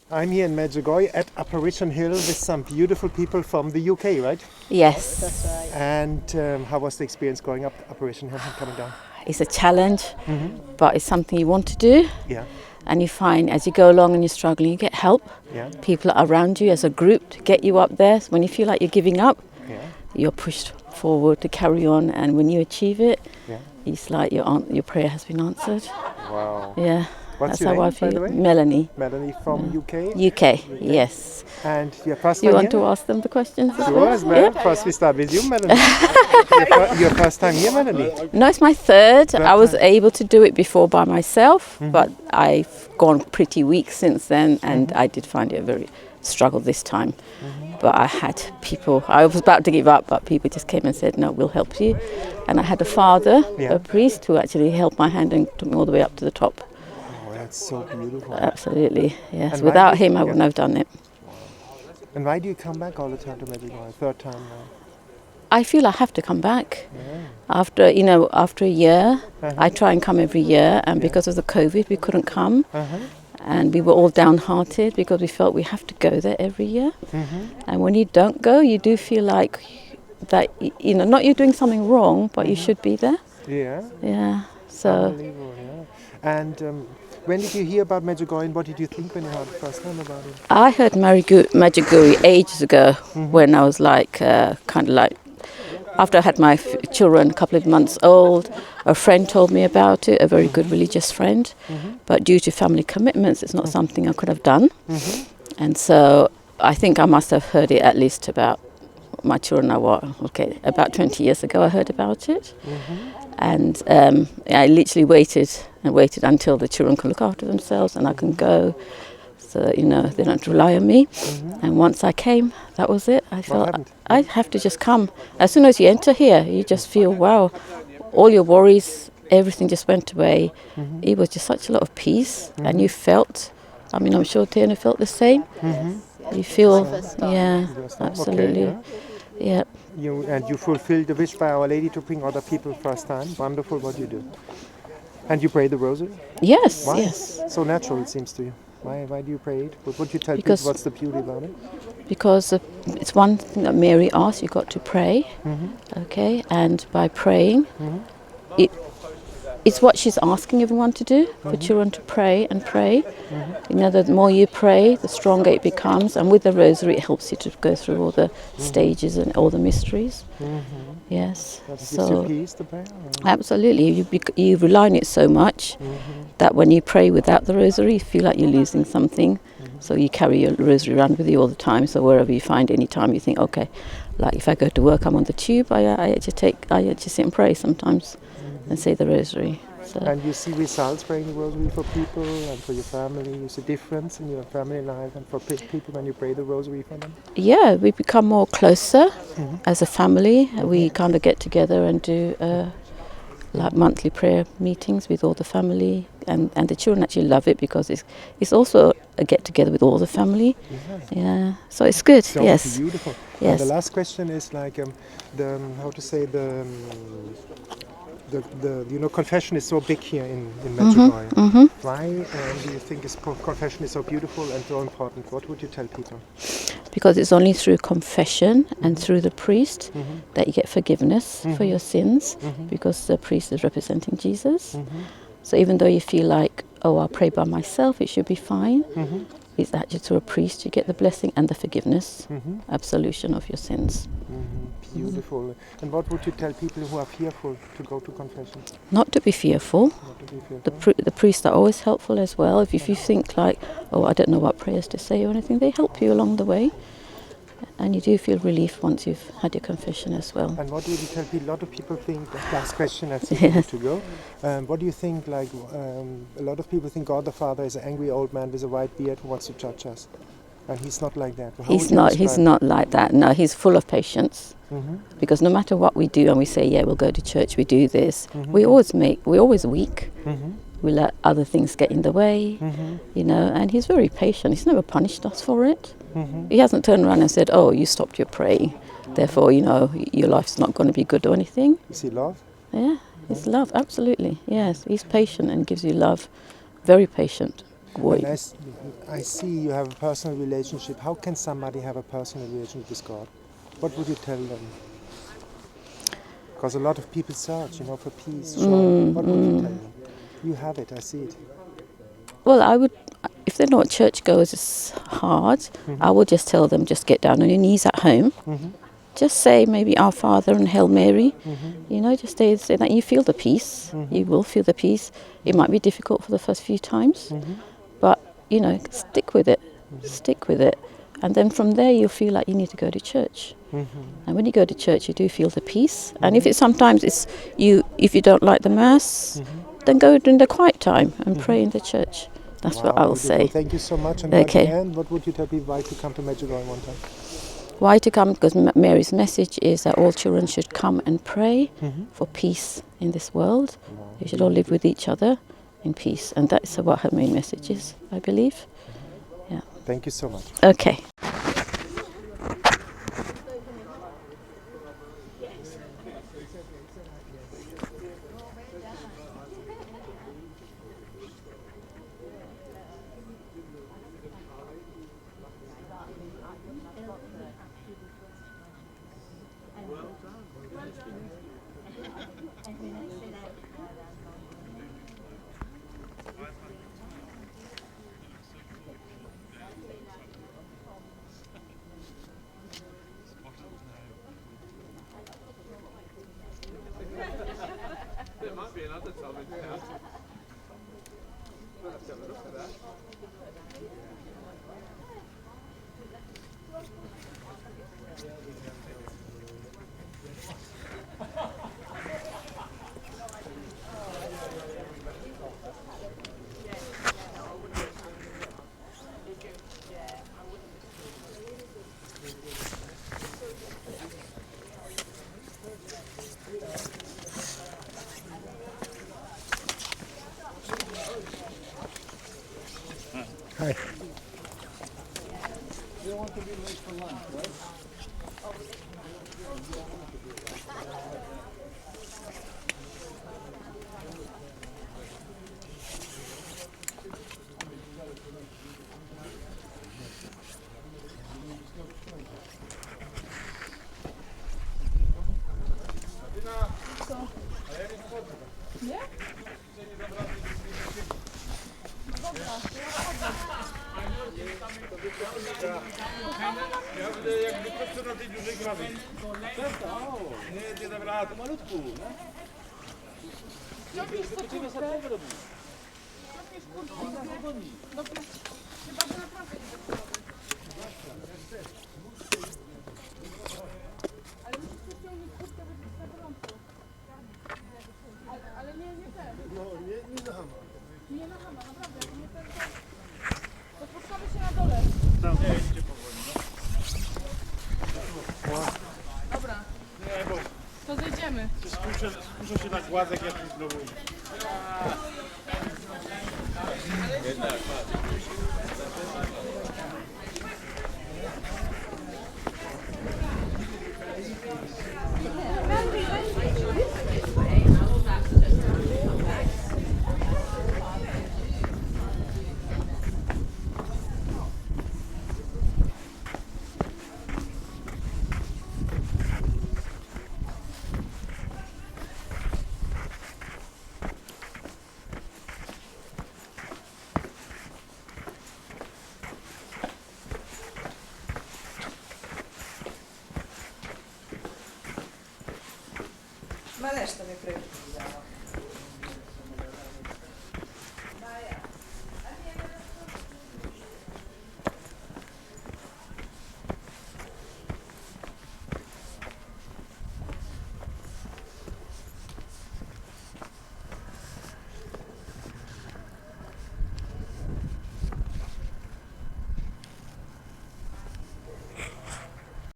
I'm here in Medjugorje at Apparition Hill with some beautiful people from the UK, right? Yes. That's right. And how was the experience going up Apparition Hill and coming down? It's a challenge, but it's something you want to do. Yeah, And you find as you go along and you're struggling, you get help. yeah, People are around you as a group to get you up there. So when you feel like you're giving up, yeah, you're pushed forward to carry on. And when you achieve it, yeah. it's like your prayer has been answered. Wow. Yeah. What's That's your how I name, by the feel. way? Melanie, Melanie from UK. UK. Yes. And your first You time want here? to ask them the questions as Sure, well? as well. First we start with you, Melanie. your first time here, Melanie? No, it's my third. I was time. able to do it before by myself, but I've gone pretty weak since then, and I did find it a very struggle this time. But I had people, I was about to give up, but people just came and said, no, we'll help you. And I had a father, Yeah. a priest, who actually held my hand and took me all the way up to the top. Oh, that's so beautiful. Absolutely, yes. And why Without did- him, I yeah. wouldn't have done it. And why do you come back all the time to Medjugorje? Third time now. I feel I have to come back. Yeah. After a year, I try and come every year, and because of the COVID, we couldn't come. And we were all downhearted because we felt we have to go there every year. And when you don't go, you do feel like that, not you're doing something wrong, but you should be there. Yeah. Yeah. So Unbelievable, yeah. And when did you hear about Medjugorje and what did you think when you heard the first time about it? I heard Medjugorje ages ago when I was after I had my children a couple of months old. A friend told me about it, a very good religious friend. But due to family commitments, it's not something I could have done. And so I think I must have heard it at least about my children about 20 years ago I heard about it. And I literally waited until the children can look after themselves and I can go. So, they don't rely on me. And once I came, that was it. I felt happened? I have to just come. As soon as you enter here, you just feel, wow, all your worries, everything just went away. It was just such a lot of peace. And you felt, I'm sure Tana felt the same. You feel, yeah, absolutely. Okay, Yeah. You fulfilled the wish by Our Lady to bring other people first time. Wonderful what you do. And you pray the rosary? Yes, Why? yes. So natural it seems to you. Why do you pray it? What would you tell Because- people? What's the beauty about it? Because it's one thing that Mary asked, you got to pray, okay? And by praying, it's what she's asking everyone to do, for children to pray and pray. The more you pray, the stronger it becomes. And with the rosary, it helps you to go through all the stages and all the mysteries. Yes. That gives you peace, the prayer? Or? Absolutely. You rely on it so much that when you pray without the rosary, you feel like you're losing something. So you carry your rosary around with you all the time. So wherever you find any time, you think, okay, like if I go to work, I'm on the tube, I actually sit and pray sometimes and say the rosary. So. And you see results praying the rosary for people and for your family? You see difference in your family life and for people when you pray the rosary for them? Yeah, we become more closer as a family. We kind of get together and do monthly prayer meetings with all the family, and the children actually love it because it's also a get together with all the family. Yeah, so it's good. So yes, beautiful. yes. And the last question is confession is so big here in Medjugorje. Why do you think confession is so beautiful and so important? What would you tell people? Because it's only through confession and through the priest that you get forgiveness for your sins, because the priest is representing Jesus. So even though you feel like, I'll pray by myself, it should be fine, it's actually through a priest you get the blessing and the forgiveness, absolution of your sins. Beautiful. And what would you tell people who are fearful to go to confession? Not to be fearful. Not to be fearful. The priests are always helpful as well. If you think like, I don't know what prayers to say or anything, they help you along the way. And you do feel relief once you've had your confession as well. And what would you tell people? A lot of people think, last question, I think we need to go. What do you think, a lot of people think God the Father is an angry old man with a white beard who wants to judge us. And he's not like that. He's not like that. No, he's full of patience. Because no matter what we do and we say, we'll go to church, we do this, we're always weak. We let other things get in the way, and he's very patient. He's never punished us for it. He hasn't turned around and said, you stopped your praying, therefore, your life's not going to be good or anything. Is he love? Yeah, he's love, absolutely. Yes, he's patient and gives you love. Very patient. What? And I see you have a personal relationship. How can somebody have a personal relationship with God? What would you tell them? Because a lot of people search, for peace, joy. What would you tell them? You have it, I see it. Well, I would, if they're not churchgoers, it's hard. I would just tell them, just get down on your knees at home. Just say maybe Our Father and Hail Mary. Just say that you feel the peace. You will feel the peace. It might be difficult for the first few times, but, stick with it. Stick with it. And then from there, you'll feel like you need to go to church. And when you go to church, you do feel the peace. And if if you don't like the Mass, then go in the quiet time and pray in the church. That's what I'll say. Thank you so much. And Okay. at the end, what would you tell people why to come to Medjugorje one time? Why to come? Because Mary's message is that all children should come and pray for peace in this world. They should all live with each other in peace. And that's what her main message is, I believe. Yeah. Thank you so much. Okay. Hi. You don't want to be late for lunch, right? Ja będę jakby to na tej dużej grawie. Nie dam rady. Malutku, nie? Będziemy za to robić. Ale nie ten. No, nie na hama. Nie na hama, naprawdę. Nie ten. To spotkamy się na dole. Tam nie jeździcie powoli, no. Dobra, Nie, bo to zejdziemy. skuszę się na głazek jakiś znowu. Ma resztę nie kryje.